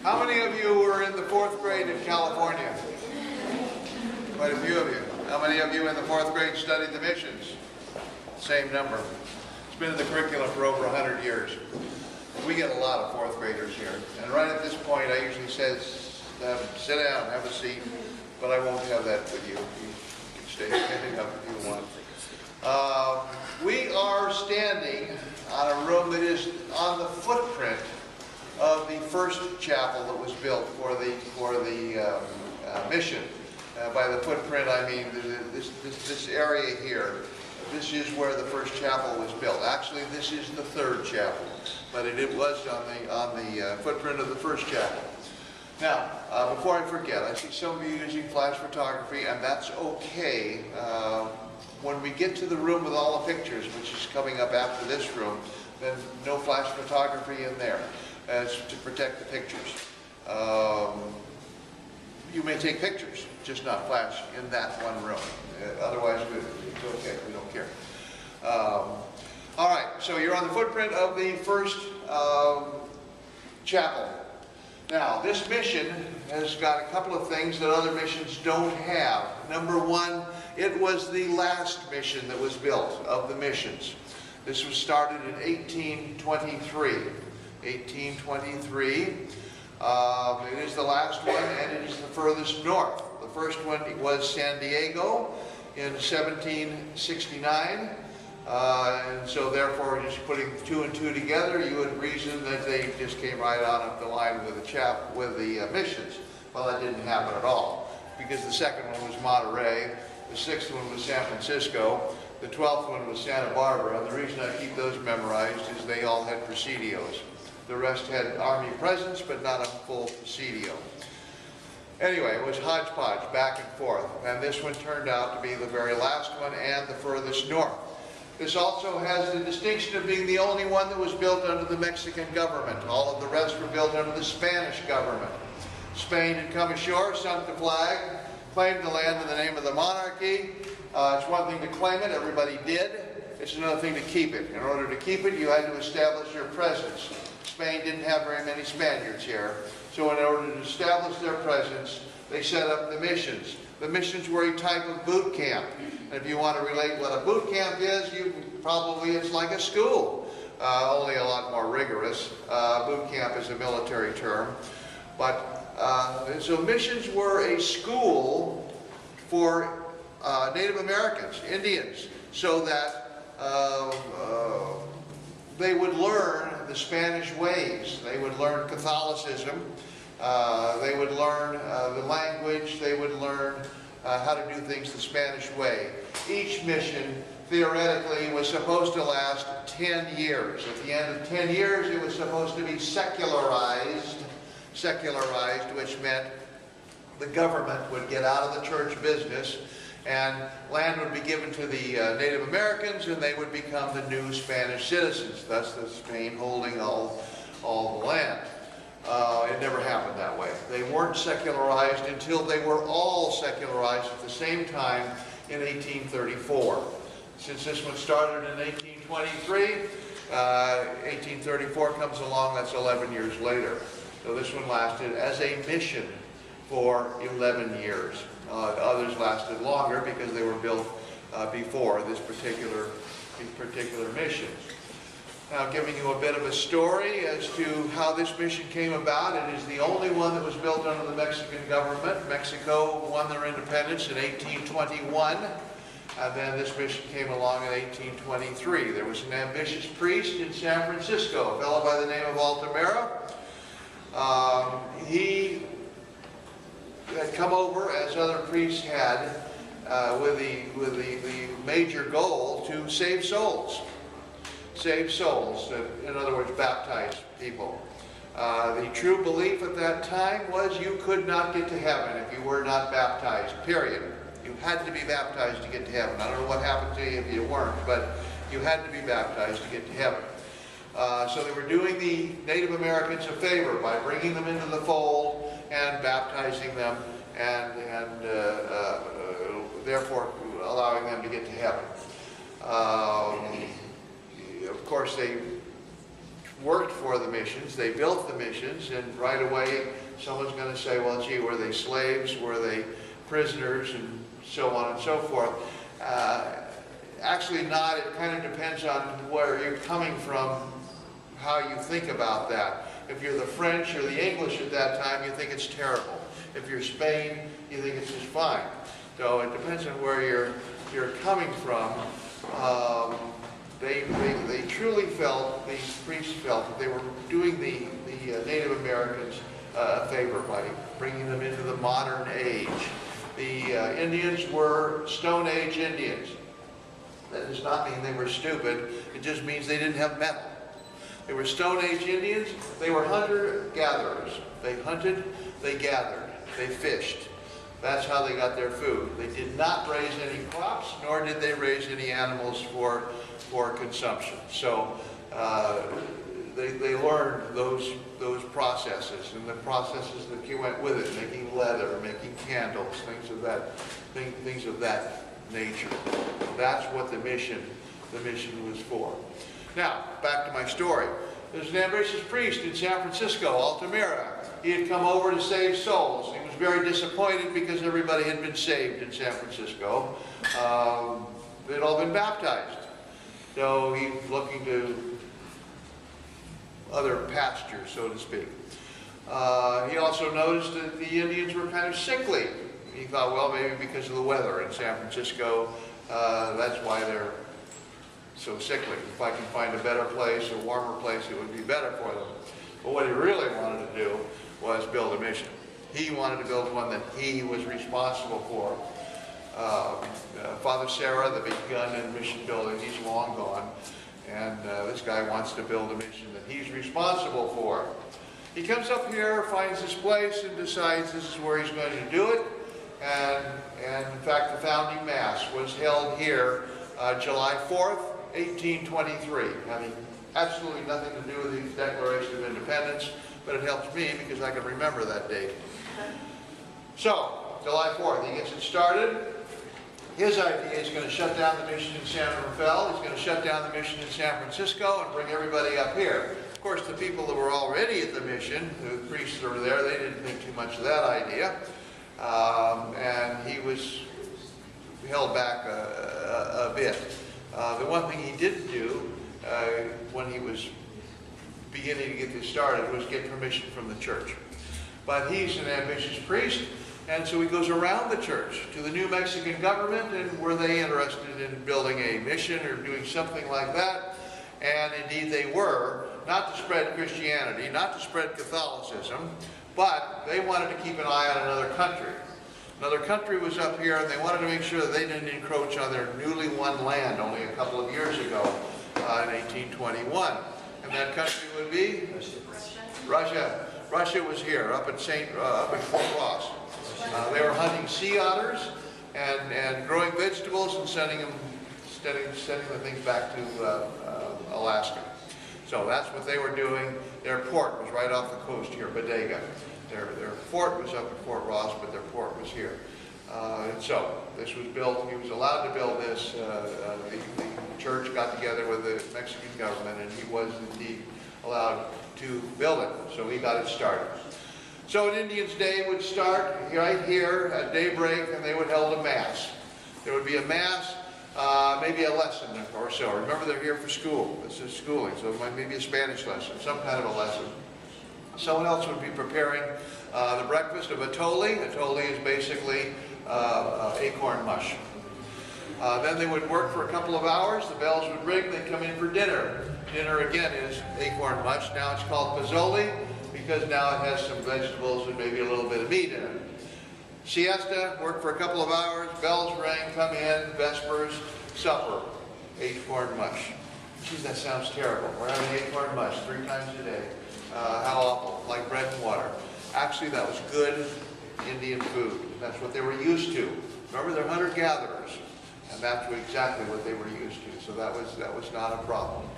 How many of you were in the 4th grade in California? Quite a few of you. How many of you in the 4th grade studied the missions? Same number. It's been in the curriculum for over 100 years. We get a lot of 4th graders here. And right at this point, I usually say, sit down, have a seat, but I won't have that with you. You can stay standing up if you want. We are standing on a room that is on the footprint of the first chapel that was built for the mission. By the footprint, I mean this area here. This is where the first chapel was built. Actually, this is the 3rd chapel, but it was on the footprint of the first chapel. Now, before I forget, I see some of you using flash photography, and that's okay. When we get to the room with all the pictures, which is coming up after this room, then no flash photography in there, as to protect the pictures. You may take pictures, just not flash in that one room. Otherwise, it's okay, we don't care. All right, so you're on the footprint of the first chapel. Now, this mission has got a couple of things that other missions don't have. Number one, it was the last mission that was built of the missions. This was started in 1823. 1823. It is the last one, and it is the furthest north. The first one was San Diego in 1769. And so therefore, just putting 2 and 2 together, you would reason that they just came right on up the line with the missions. Well, that didn't happen at all, because the second one was Monterey, the 6th one was San Francisco, the 12th one was Santa Barbara, and the reason I keep those memorized is they all had presidios. The rest had army presence, but not a full presidio. Anyway, it was hodgepodge, back and forth, and this one turned out to be the very last one and the furthest north. This also has the distinction of being the only one that was built under the Mexican government. All of the rest were built under the Spanish government. Spain had come ashore, sunk the flag, claimed the land in the name of the monarchy. It's one thing to claim it, everybody did. It's another thing to keep it. In order to keep it, you had to establish your presence. Spain didn't have very many Spaniards here, so in order to establish their presence, they set up the missions. The missions were a type of boot camp. And if you want to relate what a boot camp is, it's like a school, only a lot more rigorous. Boot camp is a military term. But so missions were a school for Native Americans, Indians, so that they would learn the Spanish ways. They would learn Catholicism. They would learn the language. They would learn how to do things the Spanish way. Each mission, theoretically, was supposed to last 10 years. At the end of 10 years, it was supposed to be secularized, which meant the government would get out of the church business, and land would be given to the Native Americans, and they would become the new Spanish citizens, thus the Spain holding all the land. It never happened that way. They weren't secularized until they were all secularized at the same time in 1834. Since this one started in 1823, 1834 comes along, that's 11 years later. So this one lasted as a mission for 11 years. Others lasted longer because they were built before this particular mission. Now, giving you a bit of a story as to how this mission came about. It is the only one that was built under the Mexican government. Mexico won their independence in 1821, and then this mission came along in 1823. There was an ambitious priest in San Francisco, a fellow by the name of Altamira. He had come over, as other priests had, with the major goal to save souls. Save souls, in other words, baptize people. The true belief at that time was you could not get to heaven if you were not baptized, period. You had to be baptized to get to heaven. I don't know what happened to you if you weren't, but you had to be baptized to get to heaven. So they were doing the Native Americans a favor by bringing them into the fold and baptizing them, and therefore allowing them to get to heaven. Of course, they worked for the missions, they built the missions, and right away someone's going to say, well, gee, were they slaves, were they prisoners, and so on and so forth. Actually not. It kind of depends on where you're coming from, how you think about that. If you're the French or the English at that time, you think it's terrible. If you're Spain, you think it's just fine. So it depends on where you're coming from. They truly felt, these priests felt, that they were doing the Native Americans a favor by bringing them into the modern age. The Indians were Stone Age Indians. That does not mean they were stupid. It just means they didn't have metal. They were Stone Age Indians. They were hunter-gatherers. They hunted, they gathered, they fished. That's how they got their food. They did not raise any crops, nor did they raise any animals for consumption. So they learned those processes, and the processes that went with it, making leather, making candles, things of that nature. That's what the mission was for. Now, back to my story. There's an ambitious priest in San Francisco, Altamira. He had come over to save souls. He was very disappointed because everybody had been saved in San Francisco. They'd all been baptized. So he's looking to other pastures, so to speak. He also noticed that the Indians were kind of sickly. He thought, well, maybe because of the weather in San Francisco, that's why they're so sickly. If I can find a better place, a warmer place, it would be better for them. But what he really wanted to do was build a mission. He wanted to build one that he was responsible for. Father Sarah, the big gun in mission building, he's long gone. And this guy wants to build a mission that he's responsible for. He comes up here, finds this place, and decides this is where he's going to do it. And in fact, the founding mass was held here July 4th, 1823, having absolutely nothing to do with the Declaration of Independence, but it helps me because I can remember that date. So, July 4th, he gets it started. His idea is going to shut down the mission in San Rafael. He's going to shut down the mission in San Francisco and bring everybody up here. Of course, the people that were already at the mission, the priests that were there, they didn't think too much of that idea. And he was held back a bit. The one thing he didn't do when he was beginning to get this started was get permission from the church. But he's an ambitious priest, and so he goes around the church to the new Mexican government, and were they interested in building a mission or doing something like that? And indeed they were, not to spread Christianity, not to spread Catholicism, but they wanted to keep an eye on another country. Another country was up here, and they wanted to make sure that they didn't encroach on their newly won land only a couple of years ago, in 1821. And that country would be? Russia. Russia was here, up at Fort Ross. They were hunting sea otters and growing vegetables and sending the things back to Alaska. So that's what they were doing. Their port was right off the coast here, Bodega. Their fort was up at Fort Ross, but their port was here. And so this was built. He was allowed to build this. The church got together with the Mexican government, and he was indeed allowed to build it. So he got it started. So an Indian's Day would start right here at daybreak, and they would hold a mass. There would be a mass, maybe a lesson or so. Remember, they're here for school. This is schooling, so it might be a Spanish lesson, some kind of a lesson. Someone else would be preparing the breakfast of atole. Atole is basically acorn mush. Then they would work for a couple of hours. The bells would ring. They'd come in for dinner. Dinner, again, is acorn mush. Now it's called pozole because now it has some vegetables and maybe a little bit of meat in it. Siesta, work for a couple of hours. Bells ring, come in, vespers, supper, acorn mush. Geez, that sounds terrible. We're having acorn mush 3 times a day. How awful, like bread and water. Actually, that was good Indian food. That's what they were used to. Remember, they're hunter-gatherers, and that's exactly what they were used to. So that was not a problem.